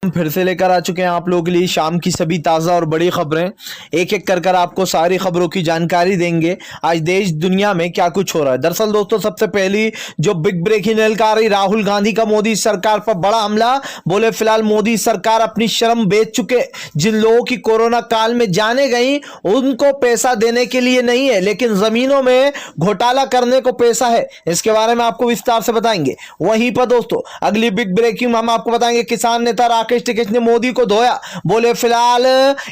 फिर से लेकर आ चुके हैं आप लोगों के लिए शाम की सभी ताज़ा और बड़ी खबरें। एक एक कर आपको सारी खबरों की जानकारी देंगे आज देश दुनिया में क्या कुछ हो रहा है। दरअसल दोस्तों, सबसे पहली जो बिग ब्रेकिंग निकल आ रही, राहुल गांधी का मोदी सरकार पर बड़ा हमला। बोले फिलहाल मोदी सरकार अपनी शर्म बेच चुके। जिन लोगों की कोरोना काल में जाने गई उनको पैसा देने के लिए नहीं है, लेकिन जमीनों में घोटाला करने को पैसा है। इसके बारे में आपको विस्तार से बताएंगे। वहीं पर दोस्तों अगली बिग ब्रेकिंग हम आपको बताएंगे, किसान नेता राकेश टिकैत ने मोदी को धोया। बोले फिलहाल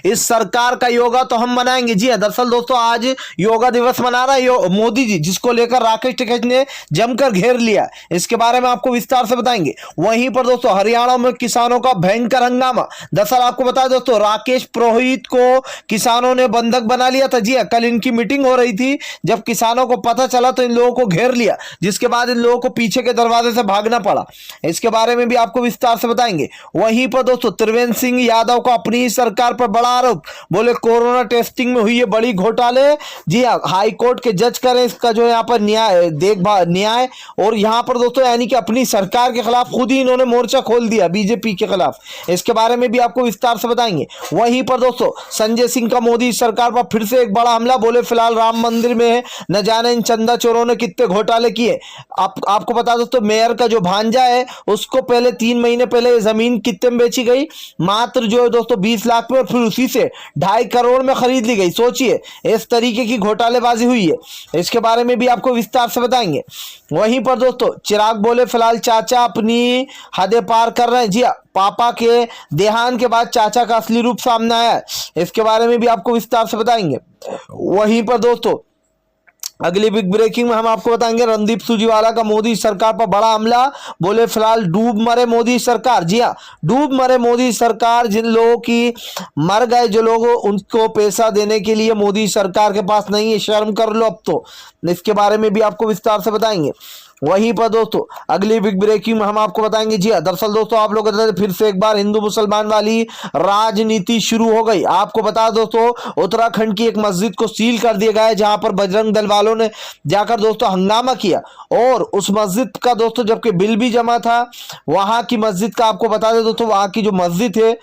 इस सरकार का योगा तो हम मनाएंगे। जी हां, दरअसल दोस्तों आज योगा दिवस मना रहा है मोदी जी, जिसको लेकर राकेश टिकैत ने जमकर घेर लिया। इसके बारे में आपको विस्तार से बताएंगे। वहीं पर दोस्तों हरियाणा में किसानों का भयंकर हंगामा। दरअसल आपको बता दोस्तों, राकेश पुरोहित को किसानों ने बंधक बना लिया था। जी हां, कल इनकी मीटिंग हो रही थी। जब किसानों को पता चला तो इन लोगों को घेर लिया, जिसके बाद इन लोगों को पीछे के दरवाजे से भागना पड़ा। इसके बारे में भी आपको विस्तार से बताएंगे। वहीं पर दोस्तों त्रिवेंद्र सिंह यादव का अपनी ही सरकार पर बड़ा आरोप। बोले कोरोना टेस्टिंग में हुई है बड़ी घोटाले। जी हां, हाई कोर्ट के जज करें इसका जो यहाँ पर न्याय। और यहाँ पर दोस्तों यानी कि अपनी सरकार के खिलाफ खुद ही इन्होंने मोर्चा खोल दिया, बीजेपी के खिलाफ। इसके बारे में भी आपको विस्तार से बताएंगे। वहीं पर दोस्तों संजय सिंह का मोदी सरकार पर फिर से एक बड़ा हमला। बोले फिलहाल राम मंदिर में न जाने इन चंदा चोरों ने कितने घोटाले किए। आपको बता दोस्तों, मेयर का जो भांजा है उसको पहले 3 महीने पहले जमीन कितने में बेची गई, मात्र जो है दोस्तों 20 लाख में, और फिर उसी से 2.5 करोड़ में खरीद ली गई। सोचिए इस तरीके की घोटालेबाजी हुई है। इसके बारे में भी आपको विस्तार से बताएंगे। वहीं पर दोस्तों चिराग बोले फिलहाल चाचा अपनी हदें पार कर रहे हैं। जी हां, पापा के देहांत के बाद चाचा का असली रूप सामने आया है। इसके बारे में भी आपको विस्तार से बताएंगे। वहीं पर दोस्तों अगली बिग ब्रेकिंग में हम आपको बताएंगे, रणदीप सुरजेवाला का मोदी सरकार पर बड़ा हमला। बोले फिलहाल डूब मरे मोदी सरकार। जी हां, डूब मरे मोदी सरकार। जिन लोगों की मर गए जो लोग, उनको पैसा देने के लिए मोदी सरकार के पास नहीं है। शर्म कर लो अब तो। इसके बारे में भी आपको विस्तार से बताएंगे। वहीं पर दोस्तों अगली बिग ब्रेकिंग में हम आपको बताएंगे। जी हां, दरअसल दोस्तों आप लोग फिर से एक बार हिंदू मुसलमान वाली राजनीति शुरू हो गई। आपको बता दोस्तों, उत्तराखंड की एक मस्जिद को सील कर दिया गया है, जहां पर बजरंग दल वालों ने जाकर दोस्तों हंगामा किया। और उस मस्जिद का दोस्तों जबकि बिल भी जमा था, वहां की मस्जिद का आपको बता दें दोस्तों, वहां की जो मस्जिद है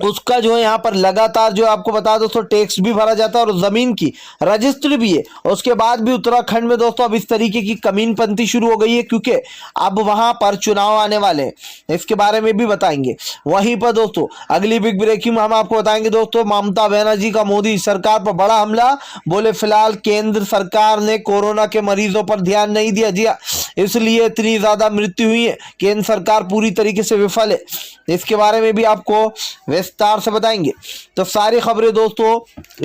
उसका जो है यहाँ पर लगातार जो आपको बता दो तो टैक्स भी भरा जाता है और जमीन की रजिस्ट्री भी है। उसके बाद भी उत्तराखंड में दोस्तों अब इस तरीके की कमीनपंती शुरू हो गई है, क्योंकि अब वहां पर चुनाव आने वाले हैं। इसके बारे में भी बताएंगे। वहीं पर दोस्तों अगली बिग ब्रेकिंग में हम आपको बताएंगे दोस्तों, ममता बनर्जी का मोदी सरकार पर बड़ा हमला। बोले फिलहाल केंद्र सरकार ने कोरोना के मरीजों पर ध्यान नहीं दिया। जी हां, इसलिए इतनी ज्यादा मृत्यु हुई है। केंद्र सरकार पूरी तरीके से विफल है। इसके बारे में भी आपको विस्तार से बताएंगे। तो सारी खबरें दोस्तों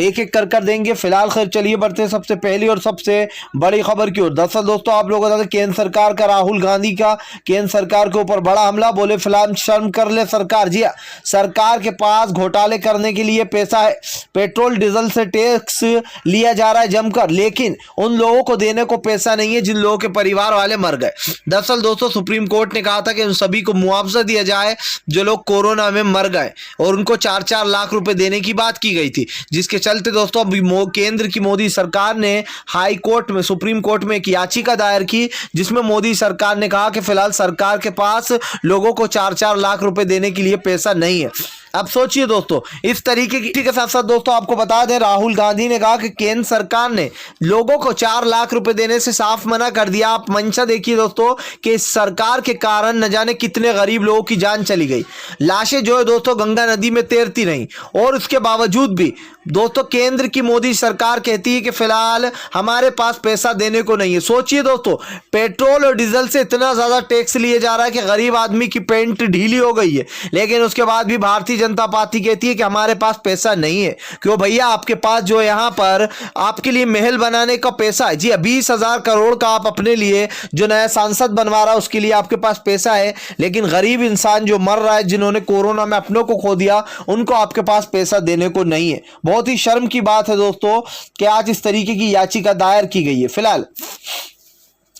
एक एक कर देंगे। फिलहाल खैर चलिए बढ़ते हैं सबसे पहली और सबसे बड़ी खबर की ओर। दरअसल दोस्तों आप लोग बता दें, केंद्र सरकार का राहुल गांधी का केंद्र सरकार के ऊपर बड़ा हमला। बोले फिलहाल शर्म कर ले सरकार। जी हां, सरकार के पास घोटाले करने के लिए पैसा है। पेट्रोल डीजल से टैक्स लिया जा रहा है जमकर, लेकिन उन लोगों को देने को पैसा नहीं है जिन लोगों के परिवार वाले मर गए। दरअसल दोस्तों सुप्रीम कोर्ट ने कहा था कि उन सभी को मुआवजा दिया जाए जो लोग कोरोना में मर गए, और उनको 4-4 लाख रुपए देने की बात की गई थी। जिसके चलते दोस्तों अभी केंद्र की मोदी सरकार ने हाई कोर्ट में, सुप्रीम कोर्ट में एक याचिका दायर की, जिसमें मोदी सरकार ने कहा कि फिलहाल सरकार के पास लोगों को 4-4 लाख रुपए देने के लिए पैसा नहीं है। अब सोचिए दोस्तों इस तरीके की के साथ साथ दोस्तों आपको बता दें, राहुल गांधी ने कहा कि केंद्र सरकार ने लोगों को 4 लाख रुपए देने से साफ मना कर दिया। आप मंशा देखिए दोस्तों कि इस सरकार के कारण न जाने कितने गरीब लोगों की जान चली गई। लाशें जो है दोस्तों गंगा नदी में तैरती नहीं, और उसके बावजूद भी दोस्तों केंद्र की मोदी सरकार कहती है कि फिलहाल हमारे पास पैसा देने को नहीं है। सोचिए दोस्तों, पेट्रोल और डीजल से इतना ज्यादा टैक्स लिए जा रहा है कि गरीब आदमी की पेंट ढीली हो गई है, लेकिन उसके बाद भी भारतीय जनता पार्टी कहती है कि हमारे पास पैसा नहीं है। क्यों भैया, आपके पास जो यहां पर आपके लिए महल बनाने का पैसा है। जी 20,000 करोड़ का आप अपने लिए जो नया सांसद बनवा रहा है उसके लिए आपके पास पैसा है, लेकिन गरीब इंसान जो मर रहा है, जिन्होंने कोरोना में अपनों को खो दिया, उनको आपके पास पैसा देने को नहीं है। बहुत ही शर्म की बात है दोस्तों कि आज इस तरीके की याचिका दायर की गई है। फिलहाल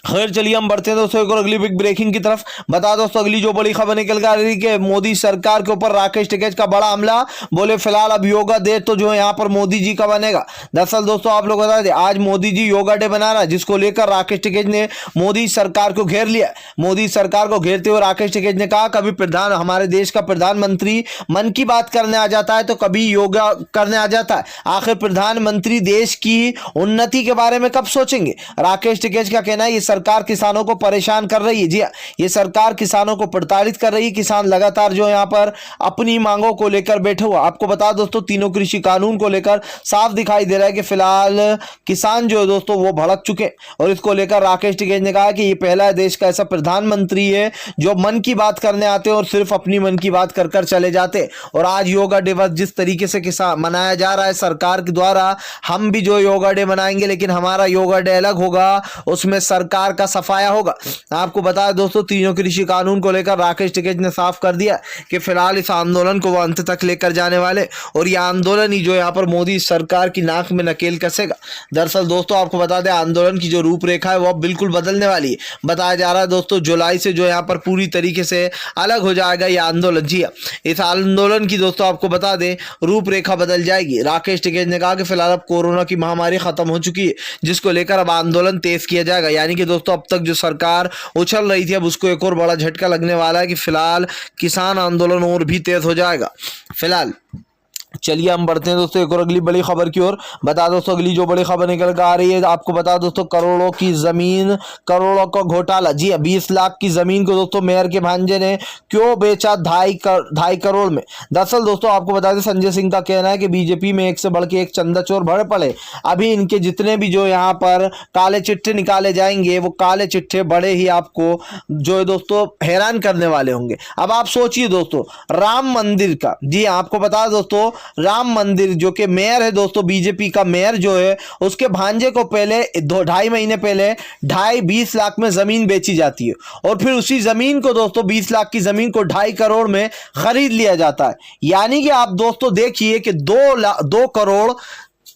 खैर चलिए हम बढ़ते हैं दोस्तों एक और अगली बिग ब्रेकिंग की तरफ। बता दोस्तों अगली जो बड़ी खबर निकल कर आ रही है मोदी सरकार के ऊपर राकेश टिकैत का बड़ा हमला। बोले फिलहाल अब योगा डे तो जो है यहाँ पर मोदी जी का बनेगा। दरअसल दोस्तों आप लोग बता दें आज मोदी जी योगा डे बना रहा है, जिसको लेकर राकेश टिकैत ने मोदी सरकार को घेर लिया। मोदी सरकार को घेरते हुए राकेश टिकैत ने कहा कभी हमारे देश का प्रधानमंत्री मन की बात करने आ जाता है तो कभी योगा करने आ जाता है। आखिर प्रधानमंत्री देश की उन्नति के बारे में कब सोचेंगे। राकेश टिकैत का कहना है सरकार किसानों को परेशान कर रही है। जी ये सरकार किसानों को प्रताड़ित कर रही है। किसान लगातार जो यहाँ पर अपनी मांगों को लेकर बैठे हुआ। आपको बता दोस्तों तीनों कृषि कानून को लेकर साफ दिखाई दे रहा है कि फिलहाल किसान जो है दोस्तों वो भड़क चुके। और इसको लेकर राकेश टिकैत ने कहा कि ये पहला देश का ऐसा प्रधानमंत्री है जो मन की बात करने आते हैं और सिर्फ अपनी मन की बात कर कर चले जाते। और आज योगा दिवस जिस तरीके से किसान मनाया जा रहा है सरकार के द्वारा, हम भी जो योगा डे मनाएंगे लेकिन हमारा योगा डे अलग होगा, उसमें सरकार का सफाया होगा। आपको बता दोस्तों तीनों कृषि कानून को लेकर राकेश टिकैत ने साफ कर दिया कि फिलहाल इस आंदोलन को वो अंत तक लेकर जाने वाले और ये आंदोलन ही जो यहाँ पर मोदी सरकार की नाक में नकेल कसेगा। दरअसल दोस्तों आपको बता दें आंदोलन की जो रूपरेखा है वो अब बिल्कुल बदलने वाली है। बताया जा रहा है दोस्तों जुलाई से जो यहाँ पर पूरी तरीके से अलग हो जाएगा ये आंदोलन। जी इस आंदोलन की दोस्तों आपको बता दें रूपरेखा बदल जाएगी। राकेश टिकैत ने कहा कि फिलहाल अब कोरोना की महामारी खत्म हो चुकी है, जिसको लेकर अब आंदोलन तेज किया जाएगा। यानी कि दोस्तों अब तक जो सरकार उछल रही थी अब उसको एक और बड़ा झटका लगने वाला है कि फिलहाल किसान आंदोलन और भी तेज हो जाएगा। फिलहाल चलिए हम बढ़ते हैं दोस्तों एक और अगली बड़ी खबर की ओर। बता दोस्तों अगली जो बड़ी खबर निकल कर आ रही है आपको बता दोस्तों करोड़ों की जमीन, करोड़ों का घोटाला। जी 20 लाख की जमीन को दोस्तों मेयर के भांजे ने क्यों बेचा 2.5 करोड़ में। दरअसल दोस्तों आपको बता दें संजय सिंह का कहना है कि बीजेपी में एक से बढ़ के एक चंदा चोर भरे पड़े। अभी इनके जितने भी जो यहाँ पर काले चिट्ठे निकाले जाएंगे वो काले चिट्ठे बड़े ही आपको जो है दोस्तों हैरान करने वाले होंगे। अब आप सोचिए दोस्तों राम मंदिर का, जी आपको बता दोस्तों राम मंदिर जो कि मेयर है दोस्तों बीजेपी का मेयर जो है उसके भांजे को पहले 2.5 महीने पहले 20 लाख में जमीन बेची जाती है और फिर उसी जमीन को दोस्तों 20 लाख की जमीन को 2.5 करोड़ में खरीद लिया जाता है। यानी कि आप दोस्तों देखिए कि 2 करोड़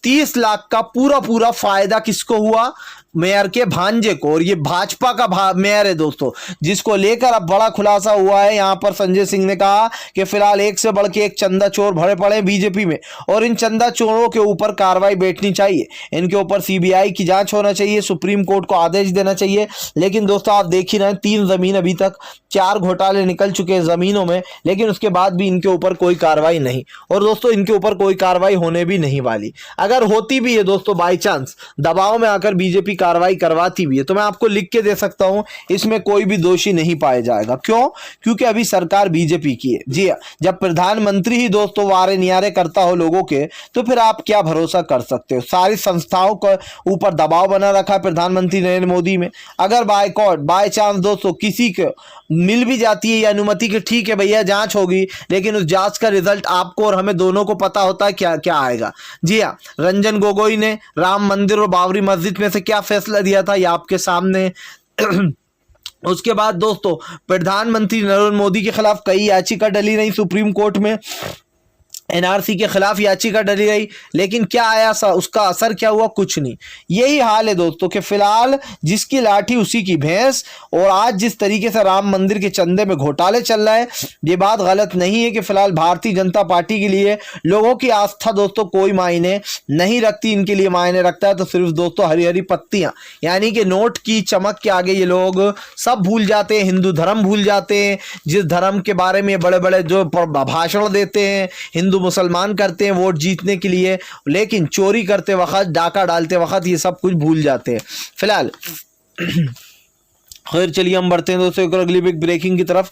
30 लाख का पूरा फायदा किसको हुआ, मेयर के भांजे को। और ये भाजपा का मेयर है दोस्तों, जिसको लेकर अब बड़ा खुलासा हुआ है। यहां पर संजय सिंह ने कहा कि फिलहाल एक से बढ़ के एक चंदा चोर भरे पड़े बीजेपी में और इन चंदा चोरों के ऊपर कार्रवाई बैठनी चाहिए, इनके ऊपर सीबीआई की जांच होना चाहिए, सुप्रीम कोर्ट को आदेश देना चाहिए। लेकिन दोस्तों आप देख ही रहे हैं 3 जमीन अभी तक 4 घोटाले निकल चुके हैं जमीनों में, लेकिन उसके बाद भी इनके ऊपर कोई कार्रवाई नहीं। और दोस्तों इनके ऊपर कोई कार्रवाई होने भी नहीं वाली। अगर होती भी है दोस्तों बाई चांस दबाव में आकर बीजेपी कार्रवाई करवाती भी है तो मैं आपको लिख के दे सकता हूं इसमें कोई भी दोषी नहीं पाया जाएगा। क्यों? क्योंकि अभी सरकार बीजेपी की है। जी जब प्रधानमंत्री ही दोस्तों वारे नियारे करता हो लोगों के तो फिर आप क्या भरोसा कर सकते हो। सारी संस्थाओं के ऊपर दबाव बना रखा है प्रधानमंत्री नरेंद्र मोदी में। अगर बाय चांस दोस्तों किसी को मिल भी जाती है ये अनुमति कि ठीक है भैया जांच होगी, लेकिन उस जांच का रिजल्ट आपको और हमें दोनों को पता होता है क्या क्या आएगा। जी हाँ, रंजन गोगोई ने राम मंदिर और बाबरी मस्जिद में से क्या फैसला दिया था ये आपके सामने। उसके बाद दोस्तों प्रधानमंत्री नरेंद्र मोदी के खिलाफ कई याचिका डली रही सुप्रीम कोर्ट में, एनआरसी के खिलाफ याचिका डली रही, लेकिन क्या आया उसका असर क्या हुआ? कुछ नहीं। यही हाल है दोस्तों कि फिलहाल जिसकी लाठी उसी की भैंस। और आज जिस तरीके से राम मंदिर के चंदे में घोटाले चल रहा है ये बात गलत नहीं है कि फिलहाल भारतीय जनता पार्टी के लिए लोगों की आस्था दोस्तों कोई मायने नहीं रखती। इनके लिए मायने रखता है तो सिर्फ दोस्तों हरी हरी पत्तियां, यानी कि नोट की चमक के आगे ये लोग सब भूल जाते हैं, हिंदू धर्म भूल जाते हैं, जिस धर्म के बारे में बड़े बड़े जो भाषण देते हैं हिंदू मुसलमान करते हैं वोट जीतने के लिए, लेकिन चोरी करते वक्त डाका डालते वक्त ये सब कुछ भूल जाते हैं। फिलहाल खैर चलिए हम बढ़ते हैं दोस्तों एक और अगली बिग ब्रेकिंग की तरफ।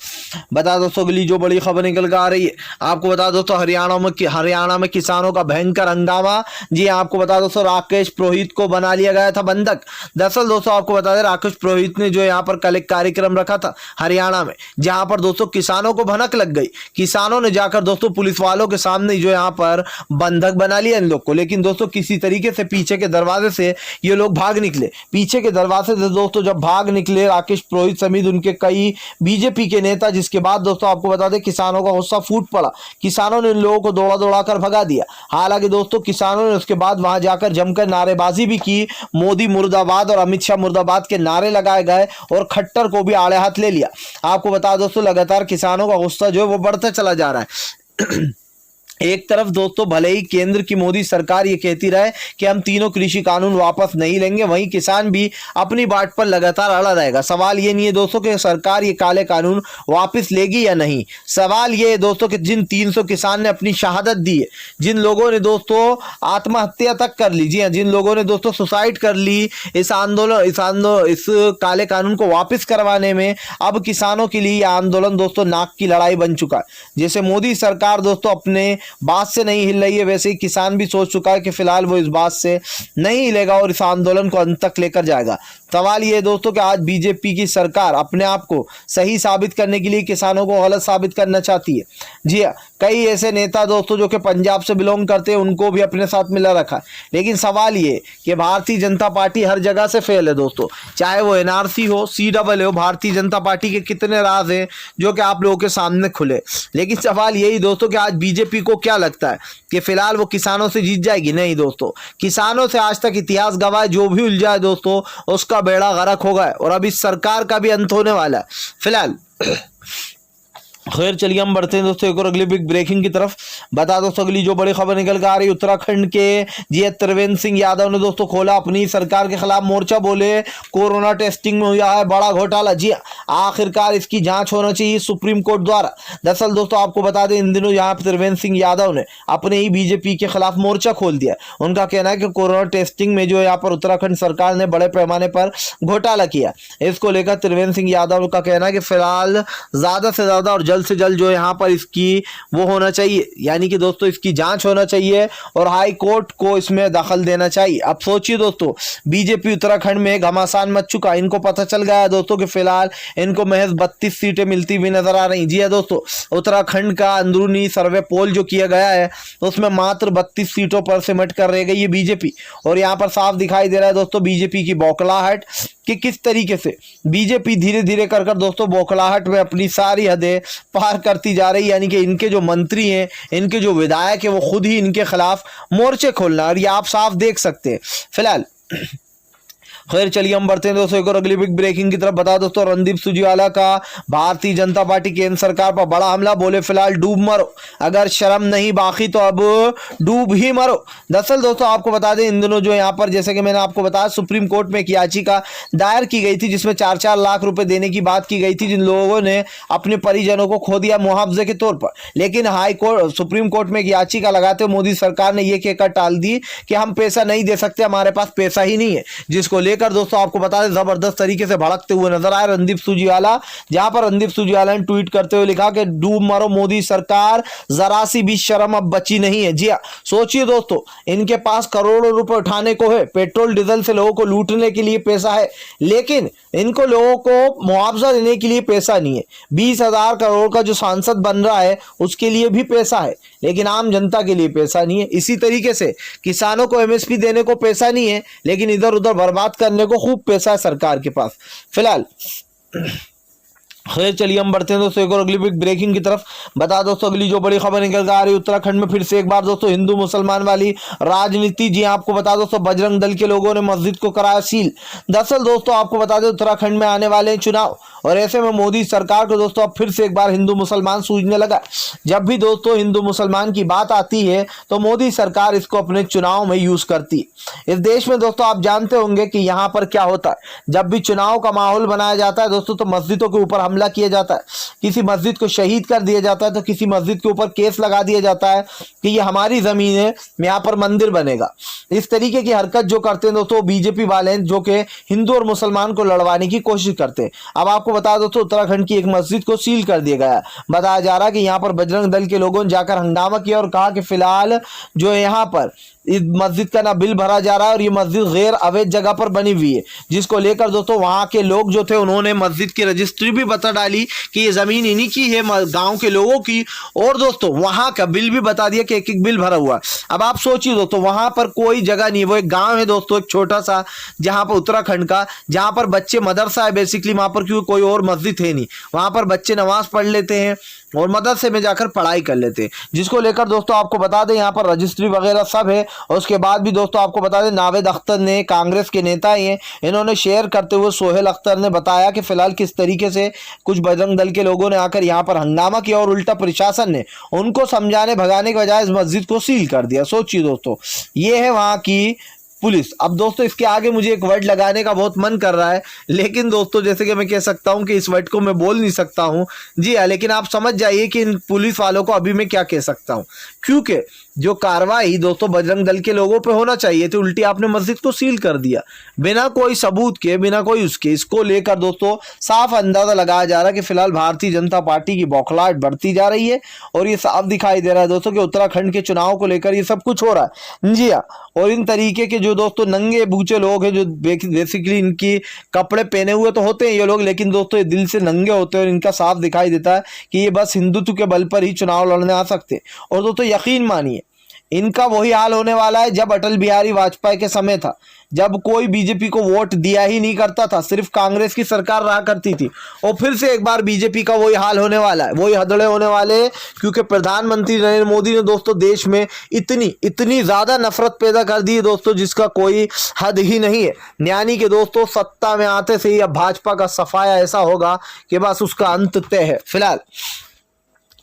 बता दोस्तों अगली जो बड़ी खबर निकल कर आ रही है आपको बता दोस्तों हरियाणा में किसानों का भयंकर हंगामा। जी आपको बता दोस्तों राकेश पुरोहित को बना लिया गया था बंधक। दरअसल दोस्तों आपको बता दें राकेश पुरोहित ने जो यहाँ पर कल एक कार्यक्रम रखा था हरियाणा में, जहां पर दोस्तों किसानों को भनक लग गई। किसानों ने जाकर दोस्तों पुलिस वालों के सामने जो यहाँ पर बंधक बना लिया इन लोग को, लेकिन दोस्तों किसी तरीके से पीछे के दरवाजे से ये लोग भाग निकले। पीछे के दरवाजे से दोस्तों जब भाग निकले राकेश पुरोहित समेत उनके कई बीजेपी के नेता, जिसके बाद दोस्तों आपको बता दें किसानों का गुस्सा फूट पड़ा। किसानों ने इन लोगों को दौड़ा दौड़ा कर भगा दिया। हालांकि दोस्तों किसानों ने उसके बाद वहां जाकर जमकर नारेबाजी भी की। मोदी मुर्दाबाद और अमित शाह मुर्दाबाद के नारे लगाए गए और खट्टर को भी आड़े हाथ ले लिया। आपको बता दोस्तों लगातार किसानों का गुस्सा जो है वो बढ़ता चला जा रहा है। एक तरफ दोस्तों भले ही केंद्र की मोदी सरकार ये कहती रहे कि हम तीनों कृषि कानून वापस नहीं लेंगे, वहीं किसान भी अपनी बात पर लगातार अड़ा रहेगा। सवाल ये नहीं है दोस्तों कि सरकार ये काले कानून वापस लेगी या नहीं। सवाल ये है दोस्तों कि जिन 300 किसान ने अपनी शहादत दी है, जिन लोगों ने दोस्तों आत्महत्या तक कर ली, जी हाँ, जिन लोगों ने दोस्तों सुसाइड कर ली इस काले कानून को वापस करवाने में, अब किसानों के लिए आंदोलन दोस्तों नाक की लड़ाई बन चुका है। जैसे मोदी सरकार दोस्तों अपने बात से नहीं हिल रही है, वैसे ही किसान भी सोच चुका है कि फिलहाल वो इस बात से नहीं हिलेगा और इस आंदोलन को अंत तक लेकर जाएगा। सवाल ये दोस्तों कि आज बीजेपी की सरकार अपने आप को सही साबित करने के लिए किसानों को गलत साबित करना चाहती है। जी हाँ, कई ऐसे नेता दोस्तों जो कि पंजाब से बिलोंग करते हैं उनको भी अपने साथ मिला रखा है। लेकिन सवाल ये कि भारतीय जनता पार्टी हर जगह से फेल है दोस्तों, चाहे वो एनआरसी हो, CAA हो, भारतीय जनता पार्टी के कितने राज हैं जो कि आप लोगों के सामने खुले। लेकिन सवाल यही दोस्तों कि आज बीजेपी को क्या लगता है कि फिलहाल वो किसानों से जीत जाएगी? नहीं दोस्तों, किसानों से आज तक इतिहास गवाह जो भी उलझा है दोस्तों उसका बेड़ा गर्क होगा और अब इस सरकार का भी अंत होने वाला है फिलहाल। खैर चलिए हम बढ़ते हैं दोस्तों एक और अगली बिग ब्रेकिंग की तरफ। बता दोस्तों अगली जो बड़ी खबर निकल कर आ रही है, उत्तराखंड के जी त्रिवेंद्र सिंह यादव ने दोस्तों खोला अपनी सरकार के खिलाफ मोर्चा। बोले कोरोना टेस्टिंग में हुआ है बड़ा घोटाला। जी आखिरकार इसकी जांच होना चाहिए सुप्रीम कोर्ट द्वारा। दरअसल दोस्तों आपको बता दें इन दिनों यहाँ त्रिवेंद्र सिंह यादव ने अपने ही बीजेपी के खिलाफ मोर्चा खोल दिया। उनका कहना है कि कोरोना टेस्टिंग में जो यहाँ पर उत्तराखंड सरकार ने बड़े पैमाने पर घोटाला किया। इसको लेकर त्रिवेंद्र सिंह यादव का कहना है कि फिलहाल ज्यादा से ज्यादा और जल्द से जल्द जो यहाँ पर इसकी वो होना चाहिए, यानी कि दोस्तों इसकी जांच होना चाहिए और हाई कोर्ट को इसमें दखल देना चाहिए। अब सोचिए दोस्तों बीजेपी उत्तराखंड में घमासान मच चुका। इनको पता चल गया दोस्तों कि फिलहाल इनको महज 32 सीटें मिलती हुई नजर आ रही। जी है दोस्तों, उत्तराखंड का अंदरूनी सर्वे पोल जो किया गया है तो उसमें मात्र 32 सीटों पर सिमट कर रह गई है बीजेपी। और यहाँ पर साफ दिखाई दे रहा है दोस्तों बीजेपी की बौखलाहट कि किस तरीके से बीजेपी धीरे धीरे कर दोस्तों बौखलाहट में अपनी सारी हदें पार करती जा रही। यानी कि इनके जो मंत्री हैं, इनके जो विधायक हैं, वो खुद ही इनके खिलाफ मोर्चे खोलना, और ये आप साफ देख सकते हैं फिलहाल। खैर चलिए हम बढ़ते हैं दोस्तों एक और अगली बिग ब्रेकिंग की तरफ। बता दोस्तों रणदीप सुरजेवाला का भारतीय जनता पार्टी केंद्र सरकार पर बड़ा हमला। बोले फिलहाल डूब मरो, अगर शर्म नहीं बाकी तो अब डूब ही मरो। दरअसल दोस्तों आपको बता दें इन दिनों जो यहाँ पर जैसे कि मैंने आपको बताया सुप्रीम कोर्ट में एक याचिका दायर की गई थी जिसमें 4-4 लाख रुपए देने की बात की गई थी जिन लोगों ने अपने परिजनों को खो दिया मुआवजे के तौर पर। लेकिन हाई कोर्ट सुप्रीम कोर्ट में एक याचिका लगाते हुए मोदी सरकार ने यह कहकर टाल दी कि हम पैसा नहीं दे सकते, हमारे पास पैसा ही नहीं है। जिसको लेकर दोस्तों आपको बता दें जबरदस्त तरीके से भड़कते हुए नजर आए रणदीप सुरजेवाला, जहां पर रणदीप सुरजेवाला ने ट्वीट करते हुए लिखा कि डूब मरो मोदी सरकार, जरा सी भी शर्म अब बची नहीं है। जी सोचिए दोस्तों इनके पास करोड़ों रुपए उठाने को है, पेट्रोल डीजल से लोगों को लूटने के लिए पैसा है, लेकिन इनको लोगों को मुआवजा देने के लिए पैसा नहीं है। 20,000 करोड़ का जो सांसद बन रहा है उसके लिए भी पैसा है, लेकिन आम जनता के लिए पैसा नहीं है। इसी तरीके से किसानों को MSP देने को पैसा नहीं है, लेकिन इधर उधर बर्बाद करने को खूब पैसा है सरकार के पास फिलहाल। खैर चलिए हम बढ़ते हैं दोस्तों एक और अगली बिग ब्रेकिंग की तरफ। बता दोस्तों अगली जो बड़ी खबर निकल कर आ रही है उत्तराखंड में फिर से एक बार दोस्तों हिंदू मुसलमान वाली राजनीति। जी आपको बता दोस्तों बजरंग दल के लोगों ने मस्जिद को कराया सील। दरअसल दोस्तों आपको बता दें उत्तराखंड में आने वाले चुनाव और ऐसे में मोदी सरकार को दोस्तों अब फिर से एक बार हिंदू मुसलमान सूझने लगा। जब भी दोस्तों हिंदू मुसलमान की बात आती है तो मोदी सरकार इसको अपने चुनाव में यूज करती है। इस देश में दोस्तों आप जानते होंगे कि यहाँ पर क्या होता है, जब भी चुनाव का माहौल बनाया जाता है दोस्तों तो मस्जिदों के ऊपर हमला किया जाता है, किसी मस्जिद को शहीद कर दिया जाता है, तो किसी मस्जिद के ऊपर केस लगा दिया जाता है कि ये हमारी जमीन है, यहाँ पर मंदिर बनेगा। इस तरीके की हरकत जो करते हैं दोस्तों बीजेपी वाले हैं, जो कि हिंदू और मुसलमान को लड़वाने की कोशिश करते हैं। अब आपको बता दो तो उत्तराखंड की एक मस्जिद को सील कर दिया गया। बताया जा रहा है कि यहाँ पर बजरंग दल के लोगों ने जाकर हंगामा किया और कहा कि फिलहाल जो है यहाँ पर इस मस्जिद का ना बिल भरा जा रहा है और ये मस्जिद गैर अवैध जगह पर बनी हुई है, जिसको लेकर दोस्तों वहां के लोग जो थे उन्होंने मस्जिद की रजिस्ट्री भी शर्त डाली कि ये जमीन इन्हीं की है, गांव के लोगों की, और दोस्तों वहां का बिल भी बता दिया कि एक एक बिल भरा हुआ। अब आप सोचिए दोस्तों, वहां पर कोई जगह नहीं, वो एक गांव है दोस्तों, एक छोटा सा, जहां पर उत्तराखंड का, जहां पर बच्चे, मदरसा है बेसिकली वहां पर, क्योंकि कोई और मस्जिद है नहीं, वहां पर बच्चे नमाज पढ़ लेते हैं और मदरसे में जाकर पढ़ाई कर लेते हैं, जिसको लेकर दोस्तों आपको बता दें यहाँ पर रजिस्ट्री वगैरह सब है। और उसके बाद भी दोस्तों आपको बता दें, नावेद अख्तर ने, कांग्रेस के नेता ही हैं, इन्होंने शेयर करते हुए सोहेल अख्तर ने बताया कि फिलहाल किस तरीके से कुछ बजरंग दल के लोगों ने आकर यहाँ पर हंगामा किया और उल्टा प्रशासन ने उनको समझाने भगाने के बजाय इस मस्जिद को सील कर दिया। सोचिए दोस्तों, ये है वहाँ की पुलिस। अब दोस्तों इसके आगे मुझे एक वर्ड लगाने का बहुत मन कर रहा है, लेकिन दोस्तों जैसे कि मैं कह सकता हूं कि इस वर्ड को मैं बोल नहीं सकता हूं, जी हाँ, लेकिन आप समझ जाइए कि इन पुलिस वालों को अभी मैं क्या कह सकता हूं, क्योंकि जो कार्रवाई दोस्तों बजरंग दल के लोगों पे होना चाहिए थी, उल्टी आपने मस्जिद को सील कर दिया बिना कोई सबूत के, बिना कोई उसके। इसको लेकर दोस्तों साफ अंदाजा लगाया जा रहा है कि फिलहाल भारतीय जनता पार्टी की बौखलाहट बढ़ती जा रही है और ये साफ दिखाई दे रहा है दोस्तों कि उत्तराखंड के चुनाव को लेकर ये सब कुछ हो रहा है, जी हाँ। और इन तरीके के जो दोस्तों नंगे बूचे लोग हैं, जो बेसिकली इनकी कपड़े पहने हुए तो होते हैं ये लोग, लेकिन दोस्तों ये दिल से नंगे होते हैं और इनका साफ दिखाई देता है कि ये बस हिंदुत्व के बल पर ही चुनाव लड़ने आ सकते। और दोस्तों यकीन मानिए, इनका वही हाल होने वाला है जब अटल बिहारी वाजपेयी के समय था, जब कोई बीजेपी को वोट दिया ही नहीं करता था, सिर्फ कांग्रेस की सरकार रहा करती थी। और फिर से एक बार बीजेपी का वही हाल होने वाला है, वही हदड़े होने वाले हैं, क्योंकि प्रधानमंत्री नरेंद्र मोदी ने दोस्तों देश में इतनी ज्यादा नफरत पैदा कर दी है दोस्तों, जिसका कोई हद ही नहीं है। यानी कि दोस्तों सत्ता में आते से ही अब भाजपा का सफाया ऐसा होगा कि बस उसका अंत तय है। फिलहाल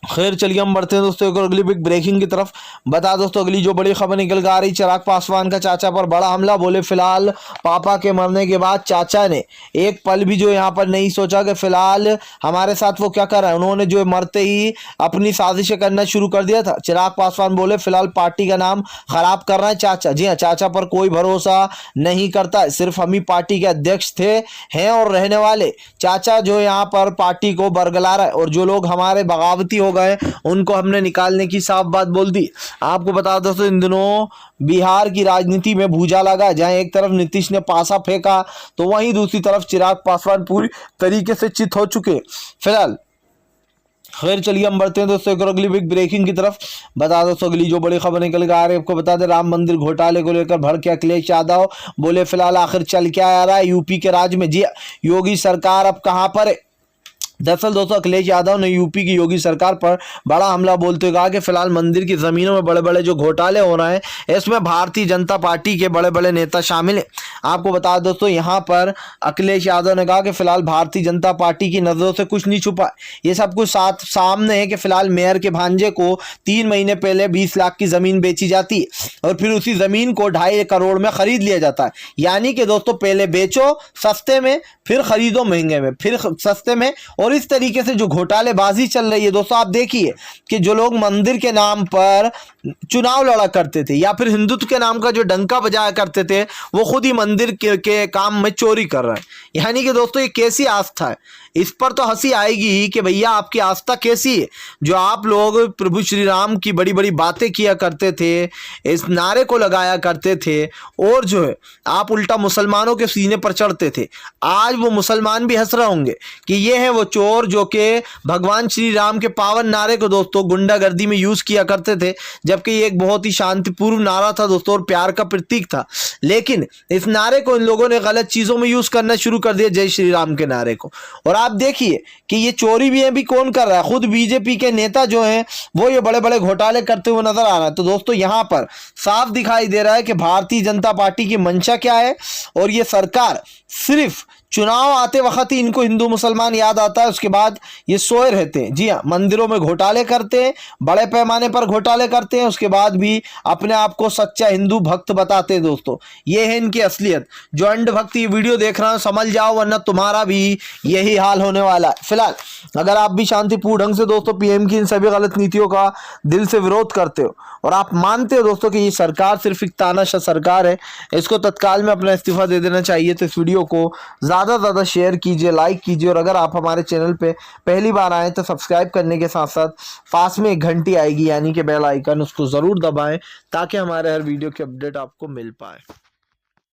खैर चलिए हम बढ़ते हैं दोस्तों एक और अगली बिग ब्रेकिंग की तरफ। बता दोस्तों अगली जो बड़ी खबर निकल कर आ रही, चिराग पासवान का चाचा पर बड़ा हमला। बोले फिलहाल पापा के मरने के बाद चाचा ने एक पल भी जो यहाँ पर नहीं सोचा कि फिलहाल हमारे साथ वो क्या कर रहा है। उन्होंने जो मरते ही अपनी साजिशें करना शुरू कर दिया था। चिराग पासवान बोले फिलहाल पार्टी का नाम खराब कर रहे हैं चाचा। जी हाँ, चाचा पर कोई भरोसा नहीं करता, सिर्फ हम ही पार्टी के अध्यक्ष थे, हैं और रहने वाले। चाचा जो यहाँ पर पार्टी को बरगला रहा है और जो लोग हमारे बगावती हो गए उनको हमने निकालने की साफ बात बोल दी। आपको बता दो दोस्तों इन दिनों बिहार की राजनीति में भूजा लगा, जहां एक तरफ नीतीश ने पासा फेंका तो वहीं दूसरी तरफ चिराग पासवान पूरी तरीके से चित हो चुके। फिलहाल खैर चलिए हम बढ़ते हैं दोस्तों एक और अगली बिग ब्रेकिंग की तरफ। बता दोस्तों अगली जो बड़ी खबर निकल के आ रही है, आपको बता दें राम मंदिर घोटाले को लेकर भड़के अखिलेश यादव। बोले फिलहाल आखिर चल क्या आ रहा है यूपी के राज्य में। जी योगी सरकार अब कहां पर है। दरअसल दोस्तों अखिलेश यादव ने यूपी की योगी सरकार पर बड़ा हमला बोलते हुए कहा कि फिलहाल मंदिर की जमीनों में बड़े बड़े जो घोटाले हो रहे हैं इसमें भारतीय जनता पार्टी के बड़े बड़े नेता शामिल हैं। आपको बता दोस्तों यहाँ पर अखिलेश यादव ने कहा कि फिलहाल भारतीय जनता पार्टी की नजरों से कुछ नहीं छुपा, ये सब कुछ सामने है कि फिलहाल मेयर के भांजे को 3 महीने पहले 20 लाख की जमीन बेची जाती है और फिर उसी जमीन को 2.5 करोड़ में खरीद लिया जाता है। यानी कि दोस्तों पहले बेचो सस्ते में, फिर खरीदो महंगे में, फिर सस्ते में। और इस तरीके से जो घोटालेबाजी चल रही है दोस्तों, आप देखिए कि जो लोग मंदिर के नाम पर चुनाव लड़ा करते थे या फिर हिंदुत्व के नाम का जो डंका बजाया करते थे, वो खुद ही मंदिर के काम में चोरी कर रहे हैं। यानी कि दोस्तों ये कैसी आस्था है, इस पर तो हंसी आएगी ही कि भैया आपकी आस्था कैसी है। जो आप लोग प्रभु श्री राम की बड़ी बड़ी बातें किया करते थे, इस नारे को लगाया करते थे और जो है आप उल्टा मुसलमानों के सीने पर चढ़ते थे, आज वो मुसलमान भी हंस रहे होंगे कि ये है वो चोर जो कि भगवान श्री राम के पावन नारे को दोस्तों गुंडागर्दी में यूज किया करते थे, जबकि ये एक बहुत ही शांतिपूर्ण नारा था दोस्तों और प्यार का प्रतीक था। लेकिन इस नारे को इन लोगों ने गलत चीजों में यूज करना शुरू कर दिया, जय श्री राम के नारे को। और आप देखिए कि ये चोरी भी है भी कौन कर रहा है, खुद बीजेपी के नेता जो हैं वो ये बड़े बड़े घोटाले करते हुए नजर आ रहा है। तो दोस्तों यहाँ पर साफ दिखाई दे रहा है कि भारतीय जनता पार्टी की मंशा क्या है और ये सरकार सिर्फ चुनाव आते वक्त ही इनको हिंदू मुसलमान याद आता है, उसके बाद ये सोए रहते हैं। जी हाँ, मंदिरों में घोटाले करते हैं, बड़े पैमाने पर घोटाले करते हैं, उसके बाद भी अपने आप को सच्चा हिंदू भक्त बताते हैं। दोस्तों ये है इनकी असलियत। जो अंध भक्त ये वीडियो देख रहा है समझ जाओ, वरना तुम्हारा भी यही हाल होने वाला है। फिलहाल अगर आप भी शांतिपूर्ण ढंग से दोस्तों पीएम की इन सभी गलत नीतियों का दिल से विरोध करते हो और आप मानते हो दोस्तों कि ये सरकार सिर्फ एक तानाशाह सरकार है, इसको तत्काल में अपना इस्तीफा दे देना चाहिए, तो इस वीडियो को ज़्यादा से ज़्यादा शेयर कीजिए, लाइक कीजिए और अगर आप हमारे चैनल पे पहली बार आए तो सब्सक्राइब करने के साथ साथ पास में एक घंटी आएगी यानी कि बेल आइकन, उसको ज़रूर दबाएं ताकि हमारे हर वीडियो की अपडेट आपको मिल पाए।